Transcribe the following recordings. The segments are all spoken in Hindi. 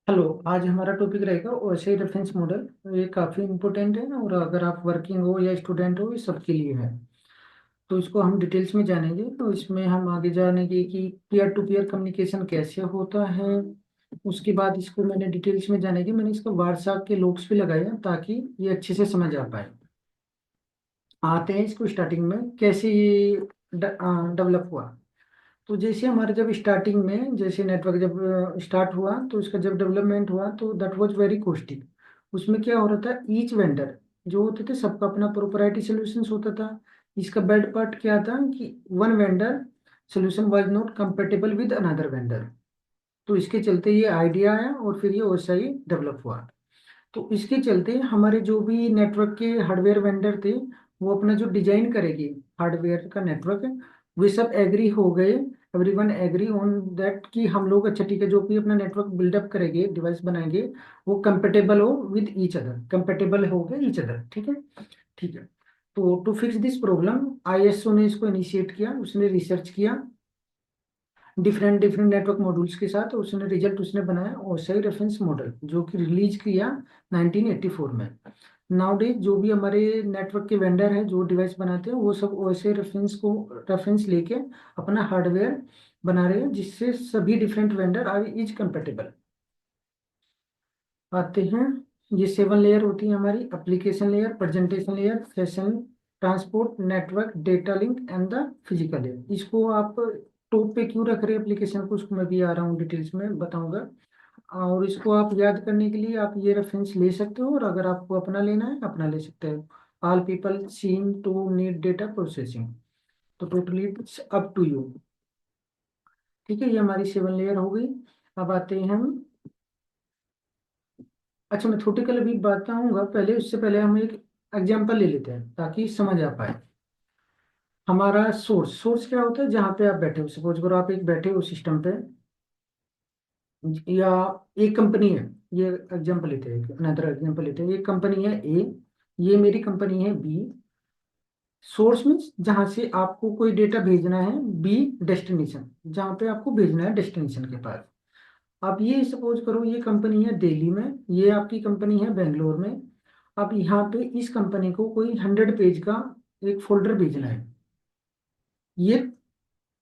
हेलो। आज हमारा टॉपिक रहेगा ओएसआई रेफरेंस मॉडल। ये काफ़ी इम्पोर्टेंट है और अगर आप वर्किंग हो या स्टूडेंट हो ये सबके लिए है। तो इसको हम डिटेल्स में जानेंगे। तो इसमें हम आगे जानेंगे कि पीयर टू पीयर कम्युनिकेशन कैसे होता है। उसके बाद इसको मैंने डिटेल्स में जानेंगे। मैंने इसको व्हाट्सएप के लोग्स भी लगाए हैं ताकि ये अच्छे से समझ आ पाए। आते हैं इसको स्टार्टिंग में कैसे ये डेवलप हुआ। तो जैसे हमारे जब स्टार्टिंग में जैसे नेटवर्क जब स्टार्ट हुआ तो इसका जब डेवलपमेंट हुआ तो दैट वाज वेरी कॉस्टली। उसमें क्या हो रहा था, ईच वेंडर जो होते थे सबका अपना प्रोपराइटरी सोल्यूशन होता था। इसका बैड पार्ट क्या था कि one vendor solution was not compatible with another vendor. तो इसके चलते ये आइडिया आया और फिर ये वैसा ही डेवलप हुआ। तो इसके चलते हमारे जो भी नेटवर्क के हार्डवेयर वेंडर थे वो अपना जो डिजाइन करेगी हार्डवेयर का नेटवर्क वे सब एग्री हो गए। एवरीवन एग्री ऑन दैट कि हम लोग अच्छा ठीक है जो भी अपना नेटवर्क बिल्डअप करेंगे डिवाइस बनाएंगे वो कंपेटेबल हो विद ईच अदर, कंपेटेबल हो गए ईच अदर। ठीक है। ठीक है। तो to fix this problem ISO ने इसको इनिशिएट किया। उसने रिसर्च किया डिफरेंट डिफरेंट नेटवर्क मॉड्यूल्स के साथ। उसने रिजल्ट उसने बनाया ओएसआई रेफरेंस मॉडल जो कि रिलीज किया 1984 में। नाउडेज जो भी हमारे नेटवर्क के वेंडर है जो डिवाइस बनाते हैं वो सब ओएसआई रेफरेंस को रेफरेंस लेके अपना हार्डवेयर बना रहे हैं जिससे सभी different vendor are is compatible. आते हैं। ये 7 लेयर होती है हमारी application layer, presentation layer, session, transport, network, data link and the physical layer. इसको आप टॉप पे क्यों रख रहे हैं एप्लीकेशन को उसको मैं भी आ रहा हूँ डिटेल्स में बताऊंगा। और इसको आप याद करने के लिए आप ये रेफरेंस ले सकते हो और अगर आपको अपना लेना है अपना ले सकते हो। All people seem to need data processing. तो totally it's up to you. ठीक है, ये हमारी 7 लेयर हो गई। अब आते हैं हम। अच्छा, मैं थोटिकल अभी बताऊंगा पहले, उससे पहले हम एक एग्जांपल ले लेते हैं ताकि समझ आ पाए। हमारा सोर्स सोर्स क्या होता है, जहाँ पे आप बैठे हो। सपोज करो आप एक बैठे हो सिस्टम पे या एक कंपनी है। ये एग्जांपल लेते हैं, अनदर एग्जांपल लेते हैं। एक कंपनी है ए, ये मेरी कंपनी है बी। सोर्स मीन्स जहाँ से आपको कोई डेटा भेजना है, बी डेस्टिनेशन जहाँ पे आपको भेजना है डेस्टिनेशन के पास। अब ये सपोज करो ये कंपनी है दिल्ली में, ये आपकी कंपनी है बेंगलोर में। अब यहाँ पे इस कंपनी को कोई 100 पेज का एक फोल्डर भेजना है। ये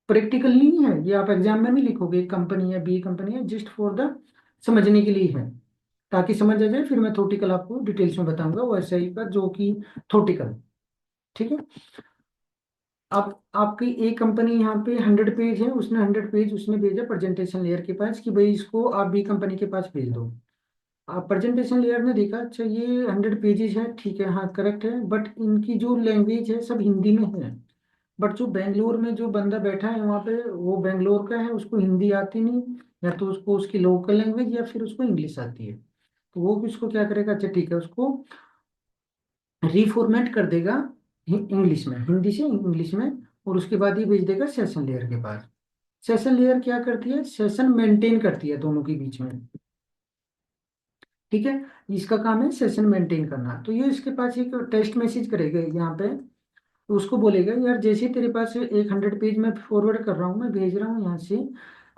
प्रैक्टिकल नहीं है, ये आप एग्जाम में नहीं लिखोगे एक कंपनी है बी कंपनी है, जस्ट फॉर द समझने के लिए है ताकि समझ आ जाए। फिर मैं थोटिकल आपको डिटेल्स में बताऊंगा वैसे ही का जो कि थोटिकल। ठीक है। अब आपकी एक कंपनी यहाँ पे 100 पेज है, उसने 100 पेज उसने भेजा प्रेजेंटेशन लेयर के पास कि भाई इसको आप बी कंपनी के पास भेज दो। आप प्रेजेंटेशन लेयर ने देखा अच्छा ये 100 पेजेस है, ठीक है हाँ करेक्ट है, बट इनकी जो लैंग्वेज है सब हिंदी में है। बट जो बेंगलोर में जो बंदा बैठा है वहाँ पे वो बेंगलोर का है, उसको हिंदी आती नहीं। या तो उसको उसकी लोकल लैंग्वेज या फिर उसको इंग्लिश आती है। तो वो उसको क्या करेगा, अच्छा ठीक है उसको रिफॉर्मेट कर देगा इंग्लिश में, हिंदी से इंग्लिश में। और उसके बाद ये भेज देगा सेशन लेयर के पास। सेशन लेयर क्या करती है, सेशन मेंटेन करती है दोनों के बीच में। ठीक है। इसका काम है सेशन मेंटेन करना। तो ये इसके पास एक टेस्ट मैसेज करेगा यहाँ पे। तो उसको बोलेगा यार जैसे ही तेरे पास एक 100 पेज में फॉरवर्ड कर रहा हूँ, मैं भेज रहा हूँ यहाँ से,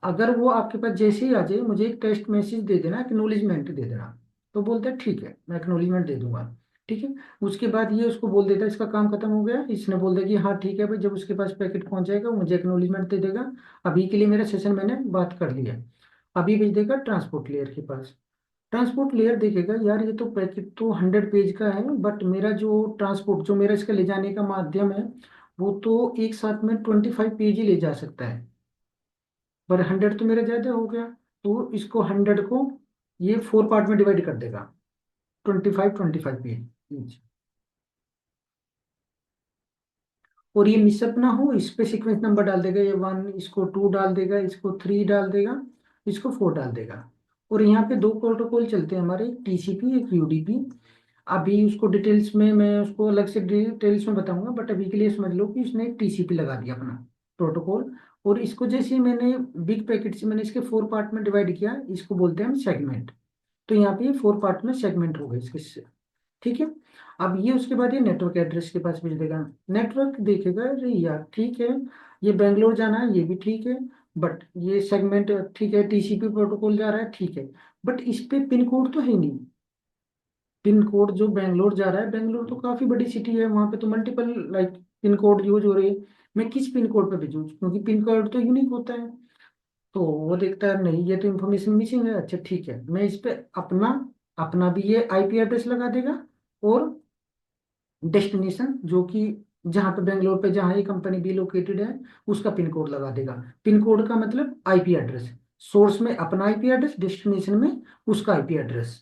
अगर वो आपके पास जैसे ही आ जाए मुझे एक टेस्ट मैसेज दे देना, एक्नोलिजमेंट दे देना। तो बोलता है ठीक है मैं एक्नोलिजमेंट दे दूंगा। ठीक है। उसके बाद ये उसको बोल देता है इसका काम खत्म हो गया। इसने बोल दिया कि हाँ ठीक है भाई, जब उसके पास पैकेट पहुंच जाएगा वो मुझे एक्नोलिजमेंट दे देगा। अभी के लिए मेरा सेशन मैंने बात कर लिया। अभी भेज देगा ट्रांसपोर्ट लेयर के पास। ट्रांसपोर्ट लेयर देखेगा यार ये तो पैकेट तो 100 पेज का है, बट मेरा जो ट्रांसपोर्ट जो मेरा इसका ले जाने का माध्यम है वो तो एक साथ में 25 पेज ही ले जा सकता है। पर 100 तो मेरा ज्यादा हो गया। तो इसको 100 को ये 4 पार्ट में डिवाइड कर देगा, 25 25 पेज। और ये मिसअप ना हो इस पे सीक्वेंस नंबर डाल देगा, ये 1 इसको 2 डाल देगा, इसको 3 डाल देगा, इसको 4 डाल देगा। और यहाँ पे दो प्रोटोकॉल चलते हैं हमारे, एक टीसीपी एक यूडीपी। अभी उसको डिटेल्स में मैं उसको अलग से डिटेल्स में बताऊंगा, बट अभी के लिए समझ लो कि उसने एक टीसीपी लगा दिया अपना प्रोटोकॉल। और इसको जैसे ही मैंने बिग पैकेट से मैंने इसके 4 पार्ट में डिवाइड किया, इसको बोलते हैं हम सेगमेंट। तो यहाँ पे 4 पार्ट में सेगमेंट हो गए इसके। ठीक है। अब ये उसके बाद ये नेटवर्क एड्रेस के पास भेज देगा। नेटवर्क देखेगा अरे यार ठीक है ये बेंगलोर जाना है, ये भी ठीक है। बट ये सेगमेंट ठीक है, टीसीपी प्रोटोकॉल जा रहा है, ठीक है, बट इस पे पिन कोड तो है नहीं। पिन कोड जो बेंगलोर जा रहा है, बेंगलोर तो काफी बड़ी सिटी है, वहां पे तो multiple like pin code use हो रही है। मैं किस पिन कोड पे भेजूँ, क्योंकि पिन कोड तो यूनिक होता है। तो वो देखता है नहीं, ये तो इन्फॉर्मेशन मिसिंग है। अच्छा ठीक है, मैं इस पे अपना अपना भी ये आईपी एड्रेस लगा देगा, और डेस्टिनेशन जो कि जहाँ पे बेंगलोर पे जहाँ ये कंपनी भी लोकेटेड है, उसका पिन कोड लगा देगा। पिन कोड का मतलब आईपी एड्रेस। सोर्स में अपना आईपी एड्रेस, डेस्टिनेशन में उसका आईपी एड्रेस,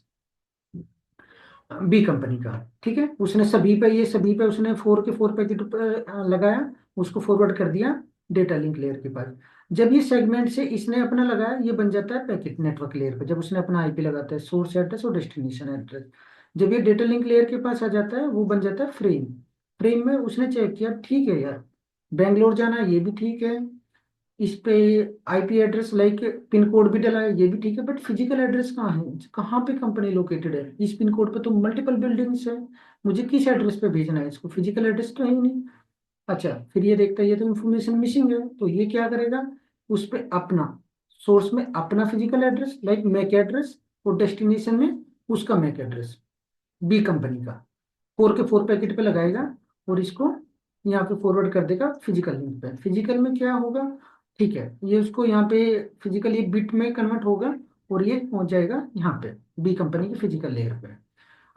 बी कंपनी का। ठीक है, उसने सभी पे, ये सभी पे उसने 4 के 4 पैकेट लगाया, उसको फॉरवर्ड कर दिया डेटा लिंक लेयर के पास। जब ये सेगमेंट से इसने अपना लगाया, ये बन जाता है पैकेट नेटवर्क लेयर पे, जब उसने अपना आईपी लगाता है, सोर्स एड्रेस और डेस्टिनेशन एड्रेस। जब ये डेटा लिंक लेयर के पास आ जाता है, वो बन जाता है फ्रेम। फ्रेम में उसने चेक किया, ठीक है यार, बेंगलोर जाना है, ये भी ठीक है, इस पे IP address like pin code भी डला है, ये भी ठीक है, बट फिजिकल एड्रेस कहाँ है, कहाँ पे कंपनी लोकेटेड है, इस पिन कोड पे तो मल्टीपल बिल्डिंग्स है, मुझे किस एड्रेस पे भेजना है इसको, फिजिकल एड्रेस तो है ही नहीं। अच्छा, फिर ये देखता है ये तो इन्फॉर्मेशन मिसिंग है, तो ये क्या करेगा, उस पे अपना सोर्स में अपना physical address like MAC address, और डेस्टिनेशन में उसका मैक एड्रेस, बी कंपनी का, 4 के 4 पैकेट पे लगाएगा, और इसको यहाँ पे फॉरवर्ड कर देगा फिजिकल लिंक पे। फिजिकल में क्या होगा, ठीक है, ये उसको यहाँ पे फिजिकल ये बिट में कन्वर्ट होगा, और ये पहुंच जाएगा यहाँ पे बी कंपनी की फिजिकल लेयर पे।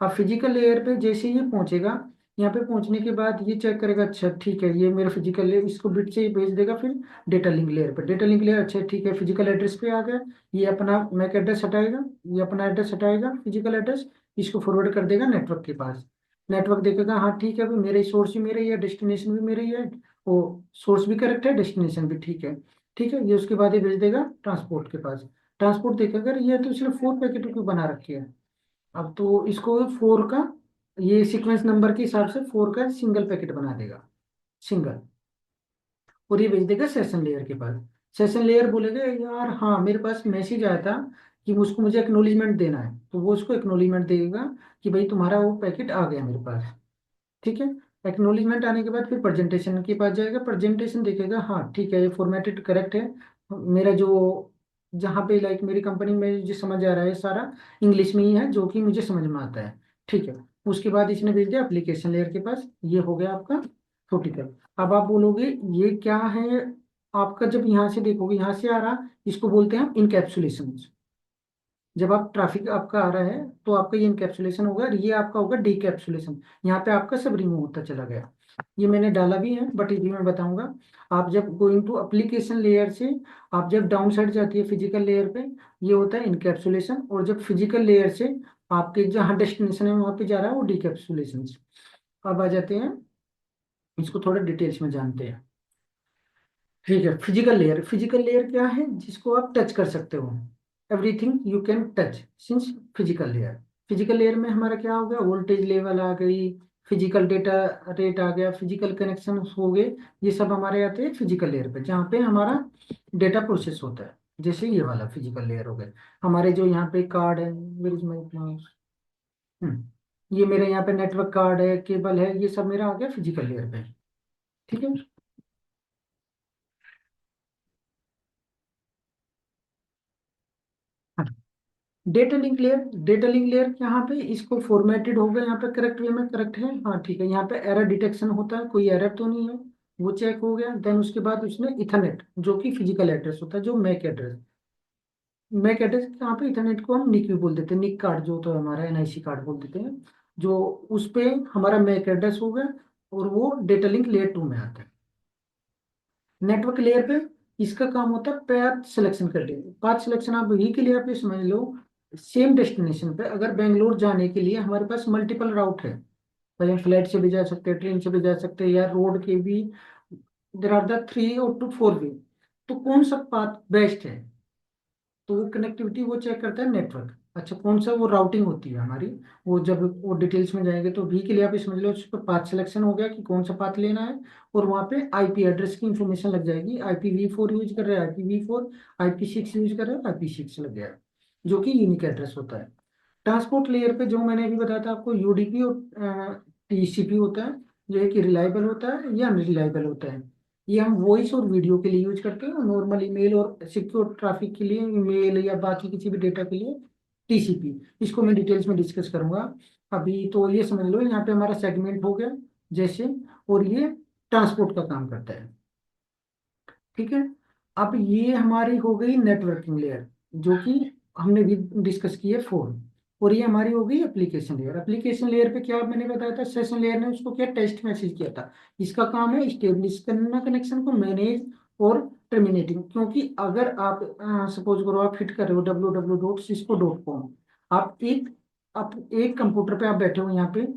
अब फिजिकल लेयर पे जैसे ही ये पहुंचेगा, यहाँ पे पहुंचने के बाद ये चेक करेगा, अच्छा ठीक है, ये मेरा फिजिकल लेयर, इसको बिट से ही भेज देगा फिर डेटा लिंक लेयर पे। डेटा लिंक लेयर, अच्छा ठीक है, फिजिकल एड्रेस पे आ गया, ये अपना मैक एड्रेस हटाएगा, ये अपना एड्रेस हटाएगा फिजिकल एड्रेस, इसको फॉरवर्ड कर देगा नेटवर्क के पास। नेटवर्क देखेगा, हाँ ठीक है भाई, मेरे सोर्स भी मेरे ही है, डेस्टिनेशन भी मेरे ही है, वो सोर्स भी करेक्ट है, डेस्टिनेशन भी ठीक है। ठीक है, ये उसके बाद ये भेज देगा ट्रांसपोर्ट के पास। ट्रांसपोर्ट देखेगा, ये तो सिर्फ 4 पैकेटों की बना रखी है, अब तो इसको 4 का, ये सीक्वेंस नंबर के हिसाब से 4 का सिंगल पैकेट बना देगा, सिंगल, और ये भेज देगा सेशन लेयर के पास। सेशन लेयर बोलेगा यार हाँ, मेरे पास मैसेज आया था कि उसको मुझे एक्नोलिजमेंट देना है, तो वो उसको एक्नोलिजमेंट देगा कि भाई तुम्हारा वो पैकेट आ गया मेरे पास। ठीक है, एक्नोलिजमेंट आने के बाद फिर प्रेजेंटेशन के पास जाएगा, प्रेजेंटेशन देखेगा, हाँ ठीक है, ये फॉर्मेटेड करेक्ट है, मेरा जो जहाँ पे लाइक मेरी कंपनी में जो समझ आ रहा है सारा इंग्लिश में ही है, जो कि मुझे समझ में आता है। ठीक है, उसके बाद इसने भेज दिया एप्लीकेशन लेयर के पास, ये हो गया आपका थोटिकल। अब आप बोलोगे ये क्या है, आपका जब यहाँ से देखोगे, यहाँ से आ रहा, इसको बोलते हैं इनकैप्सुलेशन। जब आप ट्रैफिक आपका आ रहा है, तो आपका ये इनकैप्सुलेशन होगा, और ये आपका होगा डीकैप्सुलेशन, यहाँ पे आपका सब रिमूव होता चला गया। ये मैंने डाला भी है, बट ये भी मैं बताऊंगा। आप जब गोइंग टू एप्लीकेशन लेयर से, आप जब डाउन साइड जाती है फिजिकल लेयर पे, ये होता है इनकैप्सुलेशन, और जब फिजिकल लेयर से आपके जहाँ डेस्टिनेशन है वहां पे जा रहा है, वो डीकैप्सुलेशन। अब आ जाते हैं, इसको थोड़ा डिटेल्स में जानते हैं। ठीक है, फिजिकल लेयर, फिजिकल लेयर क्या है, जिसको आप टच कर सकते हो, everything you can touch since physical layer. Physical layer में हमारा क्या हो गया, वोल्टेज लेवल आ गई, फिजिकल डेटा रेट आ गया, फिजिकल कनेक्शन हो गए, ये सब हमारे आते हैं फिजिकल लेयर पे, जहाँ पे हमारा डेटा प्रोसेस होता है। जैसे ये वाला फिजिकल लेयर हो गया, हमारे जो यहाँ पे कार्ड है, वेयर इज माय माउस, ये मेरे यहाँ पे नेटवर्क कार्ड है, केबल है, ये सब मेरा आ गया फिजिकल लेयर पे। ठीक है, data link layer, data link layer यहाँ पे इसको फॉर्मेटेड होगा, यहाँ पे करेक्ट वे में करेक्ट है, हाँ ठीक है, यहाँ पे एरर डिटेक्शन होता है, कोई एरर तो नहीं है, वो चेक हो गया। देन उसके बाद उसने इथरनेट, जो कि फिजिकल एड्रेस होता है, जो मैक एड्रेस, मैक एड्रेस यहाँ पे इथरनेट को हम निक भी बोल देते हैं, निक कार्ड जो तो हमारा एनआईसी कार्ड बोल देते हैं, जो उस पे हमारा मैक एड्रेस हो गया, और वो डेटा लिंक लेयर 2 में आता है। नेटवर्क लेयर पे इसका काम होता है पाथ सिलेक्शन करने। पाथ सिलेक्शन आप यही के लिए आप ये समझ लो, सेम डेस्टिनेशन पे अगर बेंगलोर जाने के लिए हमारे पास मल्टीपल राउट है, भाई हम फ्लाइट से भी जा सकते हैं, ट्रेन से भी जा सकते हैं, या रोड के भी, देर आर द 3 और 4 वे, तो कौन सा पाथ बेस्ट है, तो वो कनेक्टिविटी वो चेक करता है नेटवर्क। अच्छा, कौन सा वो राउटिंग होती है हमारी, वो जब वो डिटेल्स में जाएंगे, तो भी के लिए आप ये समझ लो, उस पर पाथ सिलेक्शन हो गया कि कौन सा पाथ लेना है, और वहाँ पे आईपी एड्रेस की इंफॉर्मेशन लग जाएगी, IPv4 यूज कर रहे हैं, IPv4, IP6 यूज कर रहे हैं, IP6 लग गया, जो कि यूनिक एड्रेस होता है। ट्रांसपोर्ट लेयर पे जो मैंने अभी बताया था आपको, यूडीपी और टीसीपी होता है, जो है कि रिलायबल होता है या अनरिलायबल होता है। ये हम वॉइस और वीडियो के लिए यूज करते हैं, नॉर्मल ईमेल और सिक्योर ट्रैफिक के लिए ईमेल या बाकी किसी भी डेटा के लिए टीसीपी। इसको मैं डिटेल्स में डिस्कस करूंगा। अभी तो ये समझ लो यहाँ पे हमारा सेगमेंट हो गया जैसे, और ये ट्रांसपोर्ट का काम करता है। ठीक है। अब ये हमारी हो गई नेटवर्किंग लेयर, जो कि हमने भी डिस्कस की है फोन। और ये हमारी हो गई एप्लीकेशन लेयर। एप्लीकेशन लेयर पे क्या मैंने बताया था, सेशन लेयर ने उसको क्या टेस्ट मैसेज किया था। इसका काम है स्टेब्लिश करना कनेक्शन को, मैनेज और टर्मिनेटिंग। क्योंकि अगर आप सपोज करो आप हिट कर रहे हो www.cisco.com, आप एक कंप्यूटर पे आप बैठे हो यहाँ पे,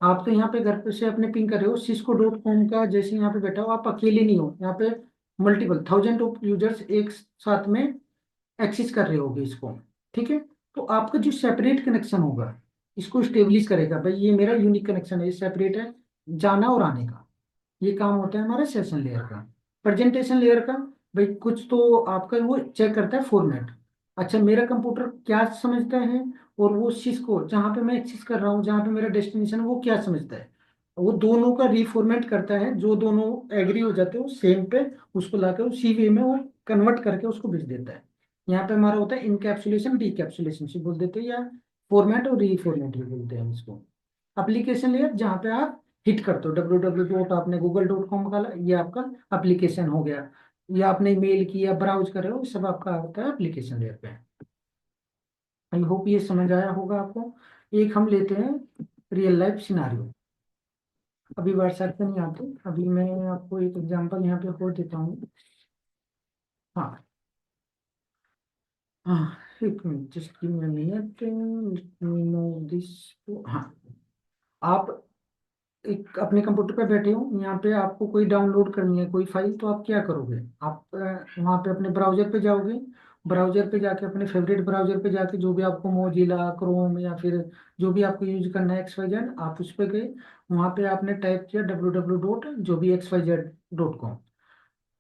आप तो यहाँ पे घर पे से अपने पिंग कर रहे हो cisco.com का, जैसे यहाँ पे बैठा हो आप अकेले नहीं हो यहाँ पे, मल्टीपल थाउजेंड ऑफ यूजर्स एक साथ में एक्सेस कर रहे होगे इसको। ठीक है। तो आपका जो सेपरेट कनेक्शन होगा इसको स्टेब्लिश करेगा, भाई ये मेरा यूनिक कनेक्शन है, ये सेपरेट है, जाना और आने का। ये काम होता है हमारा सेशन लेयर का। प्रेजेंटेशन लेयर का, भाई कुछ तो आपका वो चेक करता है फॉर्मेट। अच्छा मेरा कंप्यूटर क्या समझता है, और वो चीज को जहाँ पे मैं एक्सेस कर रहा हूँ, जहाँ पे मेरा डेस्टिनेशन, वो क्या समझता है। वो दोनों का रिफॉर्मेट करता है, जो दोनों एग्री हो जाते हैं उस सेम पे, उसको लाकर उसी वे में वो कन्वर्ट करके उसको भेज देता है। यहाँ पे हमारा होता है इनकैप्सुलेशन डीकैप्सुलेशन से बोल देते हैं, या फॉर्मेट और रीफॉर्मेट भी बोलते हैं इसको। एप्लीकेशन लेयर जहाँ पे आप हिट करते हो www, आपने google.com का, ये आपका एप्लीकेशन हो गया। या आपने मेल किया, ब्राउज कर रहे हो, ये सब आपका होता है एप्लीकेशन लेयर पे। आई होप ये समझ आया होगा आपको। एक हम लेते हैं रियल लाइफ सिनारियो। अभी व्हाट्सएप पे नहीं आते, अभी मैं आपको एक एग्जांपल यहाँ पे हो देता हूँ। हाँ। हाँ, एक minute, just give me minute, no this. हाँ, आप एक अपने कंप्यूटर पे बैठे हो, यहाँ पे आपको कोई डाउनलोड करनी है कोई फाइल, तो आप क्या करोगे, आप वहाँ पे अपने ब्राउजर पे जाओगे। ब्राउजर पे जाके अपने फेवरेट ब्राउजर पे जाके, जो भी आपको मोजिला क्रोम या फिर जो भी आपको यूज करना है XYZ, आप उस पे गए। वहाँ पे आपने टाइप किया www जो भी XYZ.com।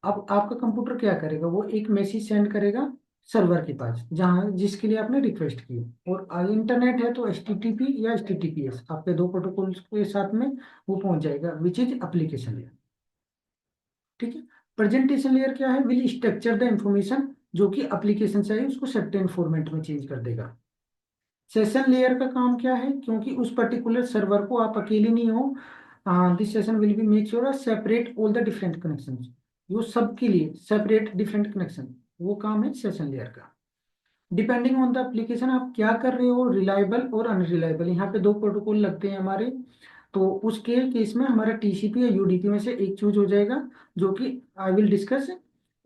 अब आपका कंप्यूटर क्या करेगा, वो एक मैसेज सेंड करेगा सर्वर के पास, जहाँ जिसके लिए आपने रिक्वेस्ट की। और इंटरनेट है तो HTTP या HTTPS, आपके दो प्रोटोकॉल के साथ में वो पहुंच जाएगा, विच इज एप्लीकेशन लेयर। ठीक है। प्रेजेंटेशन लेयर क्या है, विल स्ट्रक्चर द इंफॉर्मेशन, जो कि एप्लीकेशन से है उसको सर्टेन फॉर्मेट में चेंज कर देगा। सेशन लेयर का काम क्या है, क्योंकि उस पर्टिकुलर सर्वर को आप अकेले नहीं हो, this session will be make sure separate all the different connection, वो सबके लिए सेपरेट डिफरेंट कनेक्शन, वो काम है सेशन लेयर का। डिपेंडिंग ऑन द एप्लीकेशन आप क्या कर रहे हो, रिलायबल और अनरिलायबल, यहाँ पे दो प्रोटोकॉल लगते हैं हमारे। तो उसके केस में हमारा TCP या UDP में से एक चूज हो जाएगा, जो कि I will discuss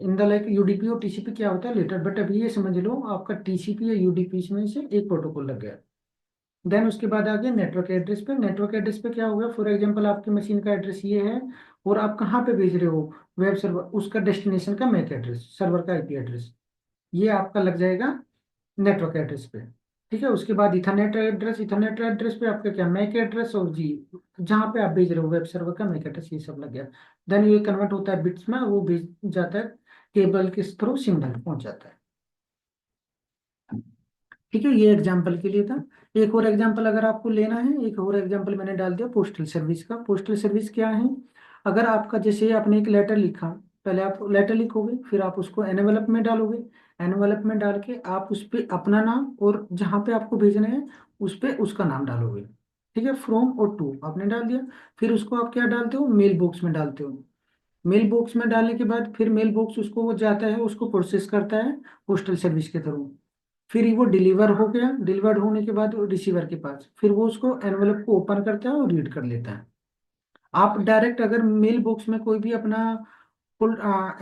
in the like UDP और TCP क्या होता है लेटर, बट अभी ये समझ लो आपका TCP या UDP में से एक प्रोटोकॉल लग गया। देन उसके बाद आ गया नेटवर्क एड्रेस पे। नेटवर्क एड्रेस पे क्या होगा, फॉर एग्जांपल आपकी मशीन का एड्रेस ये है, और आप कहाँ पे भेज रहे हो वेब सर्वर, उसका डेस्टिनेशन का मैक एड्रेस, सर्वर का IP एड्रेस, ये आपका लग जाएगा नेटवर्क एड्रेस पे। ठीक है। उसके बाद इथरनेट एड्रेस, इथरनेट एड्रेस पे आपका क्या मैक एड्रेस, और जी जहाँ पे आप भेज रहे हो वेब सर्वर का मैक एड्रेस, ये सब लग गया। देन ये कन्वर्ट होता है बिट्स में, वो भेज जाता है केबल के थ्रू, सिग्नल पहुंच जाता है। ठीक है। ये एग्जाम्पल के लिए था। एक और एग्जाम्पल अगर आपको लेना है, एक और एग्जाम्पल मैंने डाल दिया पोस्टल सर्विस का। पोस्टल सर्विस क्या है, अगर आपका जैसे आपने एक लेटर लिखा, पहले आप लेटर लिखोगे, फिर आप उसको एनवेलप में डालोगे। एनवेलप में डाल के आप उस पर अपना नाम, और जहाँ पे आपको भेजना है उस पे उसका नाम डालोगे। ठीक है। फ्रॉम और टू आपने डाल दिया, फिर उसको आप क्या डालते हो, मेल बॉक्स में डालते हो। मेल बॉक्स में डालने के बाद फिर मेल बॉक्स उसको वो जाता है, उसको प्रोसेस करता है पोस्टल सर्विस के थ्रू। फिर वो डिलीवर हो गया, डिलीवर्ड होने के बाद रिसीवर के पास, फिर वो उसको एनवेलप को ओपन करता है और रीड कर लेता है। आप डायरेक्ट अगर मेल बॉक्स में कोई भी अपना फुल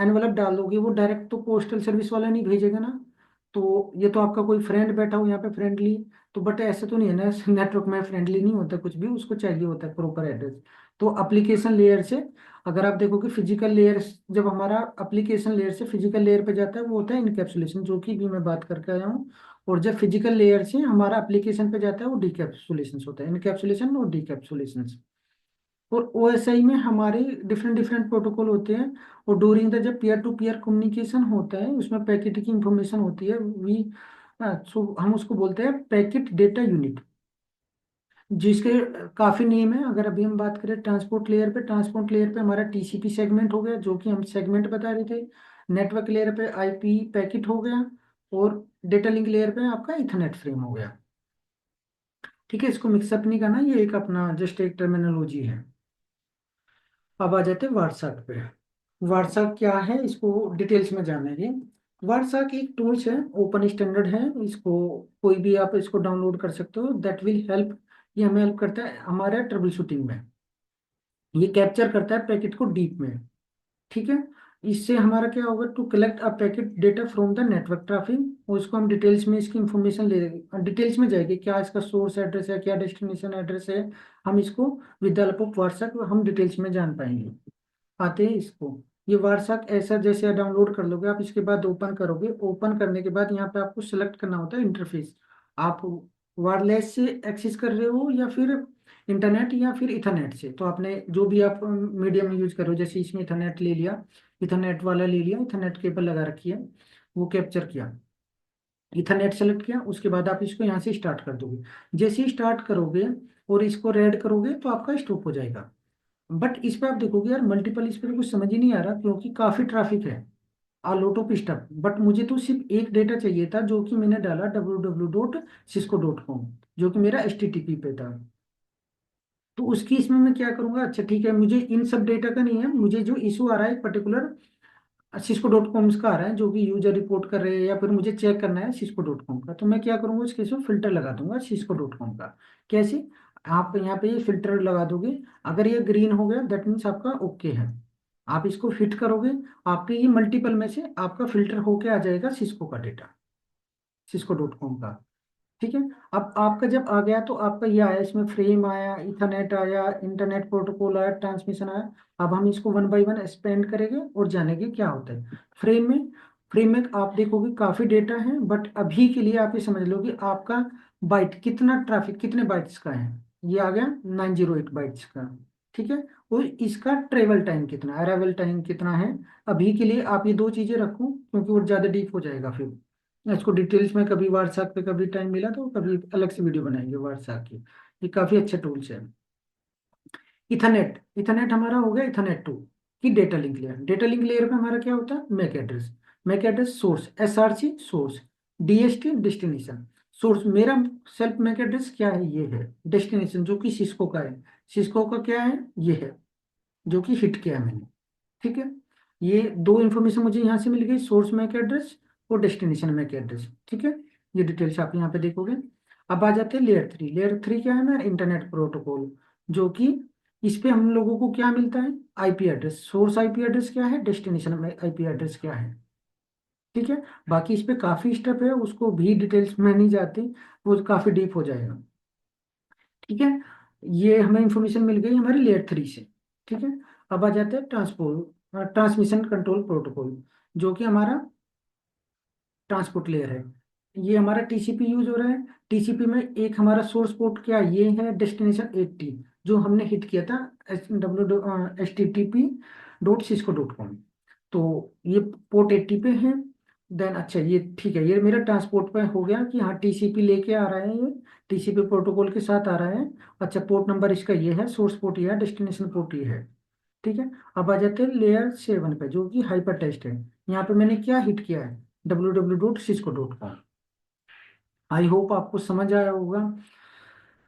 एनवेलप डाल दोगे, वो डायरेक्ट तो पोस्टल सर्विस वाला नहीं भेजेगा ना। तो ये तो आपका कोई फ्रेंड बैठा हो यहाँ पे फ्रेंडली, तो बट ऐसे तो नहीं है ना, नेटवर्क में फ्रेंडली नहीं होता कुछ भी, उसको चाहिए होता है प्रॉपर एड्रेस। तो एप्लीकेशन लेयर से अगर आप देखो कि फिजिकल लेयर, जब हमारा एप्लीकेशन लेयर से फिजिकल लेयर पे जाता है वो होता है इनकैप्सुलेशन, जो कि भी मैं बात करके आया हूँ। और जब फिजिकल लेयर से हमारा एप्लीकेशन पे जाता है वो डीकैप्सुलेशन होता है, इनकैप्सुलेशन और डीकैप्सुलेशन। और OSI में हमारे डिफरेंट डिफरेंट प्रोटोकॉल होते हैं। और डूरिंग द जब पीयर टू पीयर कम्युनिकेशन होता है, उसमें पैकेट की इंफॉर्मेशन होती है, वी सो हम उसको बोलते हैं पैकेट डेटा यूनिट। जिसके काफी नेम है। अगर अभी हम बात करें ट्रांसपोर्ट लेयर पे, ट्रांसपोर्ट लेयर पे हमारा टीसीपी सेगमेंट हो गया, जो कि हम सेगमेंट बता रहे थे। नेटवर्क लेयर पे आईपी पैकेट हो गया। और डेटा लिंक लेयर पे आपका इथरनेट फ्रेम हो गया। ठीक है, इसको मिक्सअप नहीं करना, ये एक अपना जस्ट एक टर्मिनोलॉजी है। अब आ जाते हैं वार्साक पे। वार्साक क्या है, इसको डिटेल्स में जानेंगे। वार्साक एक टूल्स है, ओपन स्टैंडर्ड है। इसको कोई भी आप इसको डाउनलोड कर सकते हो। दैट विल हेल्प, ये हमें हेल्प करता है हमारे ट्रबल शूटिंग में। ये कैप्चर करता है पैकेट को डीप में। ठीक है। इससे हमारा क्या होगा, to collect a packet data from the network traffic, और इसको हम डिटेल्स में इसकी इंफॉर्मेशन ले, डिटेल्स में जाएगी, क्या इसका सोर्स एड्रेस है, क्या डेस्टिनेशन एड्रेस है। हम इसको with the help of WhatsApp हम डिटेल्स में जान पाएंगे। आते हैं इसको। ये व्हाट्सएप ऐसा जैसे डाउनलोड कर लोगे आप, इसके बाद ओपन करोगे। ओपन करने के बाद यहाँ पे आपको सेलेक्ट करना होता है इंटरफेस। आप वायरलेस से एक्सेस कर रहे हो या फिर इंटरनेट या फिर इथरनेट से। तो आपने जो भी आप मीडियम यूज करो, जैसे इसमें इथरनेट ले लिया, इथरनेट वाला ले लिया, इथरनेट केबल लगा रखी है, वो कैप्चर किया, इथरनेट सेलेक्ट किया, उसके बाद आप इसको यहाँ से स्टार्ट कर दोगे। जैसे ही स्टार्ट करोगे और इसको रेड करोगे तो आपका स्टॉप हो जाएगा। बट इस पे आप देखोगे यार, मल्टीपल इस पे तो कुछ समझ ही नहीं आ रहा, क्योंकि काफी ट्रैफिक है, आ लॉट ऑफ स्टफ। बट मुझे तो सिर्फ एक डेटा चाहिए था, जो कि मैंने डाला www.cisco.com, जो कि मेरा HTTP पे था। तो उसकी इसमें मैं क्या करूंगा, अच्छा ठीक है, मुझे इन सब डेटा का नहीं है, मुझे जो इशू आ रहा है पर्टिकुलर cisco.com का आ रहा है, जो कि यूजर रिपोर्ट कर रहे हैं, या फिर मुझे चेक करना है cisco.com का। तो मैं क्या करूंगा, इसके इसमें फिल्टर लगा दूंगा cisco.com का। कैसे, आप यहाँ पे ये फिल्टर लगा दोगे, अगर ये ग्रीन हो गया दैट मीन्स आपका ओके है। आप इसको फिट करोगे, आपके ये मल्टीपल में से आपका फिल्टर होके आ जाएगा सिस्को का डेटा, cisco.com का। ठीक है। अब आपका जब आ गया तो आपका ये आया, इसमें फ्रेम आया, इथरनेट आया, इंटरनेट प्रोटोकॉल आया, ट्रांसमिशन आया। अब हम इसको वन बाय वन एक्सपेंड करेंगे और जानेंगे क्या होता है फ्रेम में आप देखोगे काफी डेटा है, बट अभी के लिए आप ये समझ लो कि आपका बाइट कितना, ट्रैफिक कितने बाइट्स का है। ये आ गया 908 बाइट्स का। ठीक है। और इसका ट्रेवल टाइम कितना, अराइवल टाइम कितना है। अभी के लिए आप ये दो चीजें रखो, क्योंकि वो ज्यादा डीप हो जाएगा फिर। इसको डिटेल्स में कभी व्हाट्सएप पे कभी टाइम मिला तो कभी अलग से वीडियो बनाएंगे व्हाट्सएप की। ये काफी अच्छा टूल्स है। इथरनेट, इथरनेट हमारा हो गया इथरनेट टू की data link layer. Data link layer पे हमारा क्या होता है, MAC address. MAC address source, SRC source, DST destination. Source मेरा सेल्फ मैक एड्रेस क्या है, ये है। डेस्टिनेशन जो कि सिस्को का है, सिस्को का क्या है, ये है, जो कि हिट किया है मैंने। ठीक है। ये दो इंफॉर्मेशन मुझे यहाँ से मिल गई, सोर्स मैक एड्रेस और डेस्टिनेशन मैक एड्रेस। ठीक है। ये डिटेल्स आप यहाँ पे देखोगे। अब आ जाते हैं लेयर थ्री। लेयर थ्री क्या है ना, इंटरनेट प्रोटोकॉल, जो कि इस पे हम लोगों को क्या मिलता है, IP address. Source IP address क्या है, डेस्टिनेशन में आईपी एड्रेस क्या है। ठीक है। बाकी इस पे काफी स्टेप है, उसको भी डिटेल्स में नहीं जाते, वो काफी डीप हो जाएगा। ठीक है। ये हमें इंफॉर्मेशन मिल गई हमारी लेयर थ्री से। ठीक है। अब आ जाते हैं ट्रांसमिशन कंट्रोल प्रोटोकॉल, जो कि हमारा ट्रांसपोर्ट लेयर है। ये हमारा टीसीपी यूज हो रहा है। टीसीपी में एक हमारा सोर्स पोर्ट क्या ये है, डेस्टिनेशन 80, जो हमने हिट किया था, http.cisco.com। तो ये पोर्ट 80 पे है। देन अच्छा ये ठीक है, ये मेरा ट्रांसपोर्ट पे हो गया कि हाँ टीसीपी लेके आ रहा है, ये टीसीपी प्रोटोकॉल के साथ आ रहा है। अच्छा पोर्ट नंबर इसका ये है, सोर्स पोर्ट ये है, डेस्टिनेशन पोर्ट ये है। ठीक है। अब आ जाते हैं लेयर 7 पे, जो कि हाइपर टेक्स्ट है। यहाँ पे मैंने क्या हिट किया है, www.cisco.com। आई होप आपको समझ आया होगा।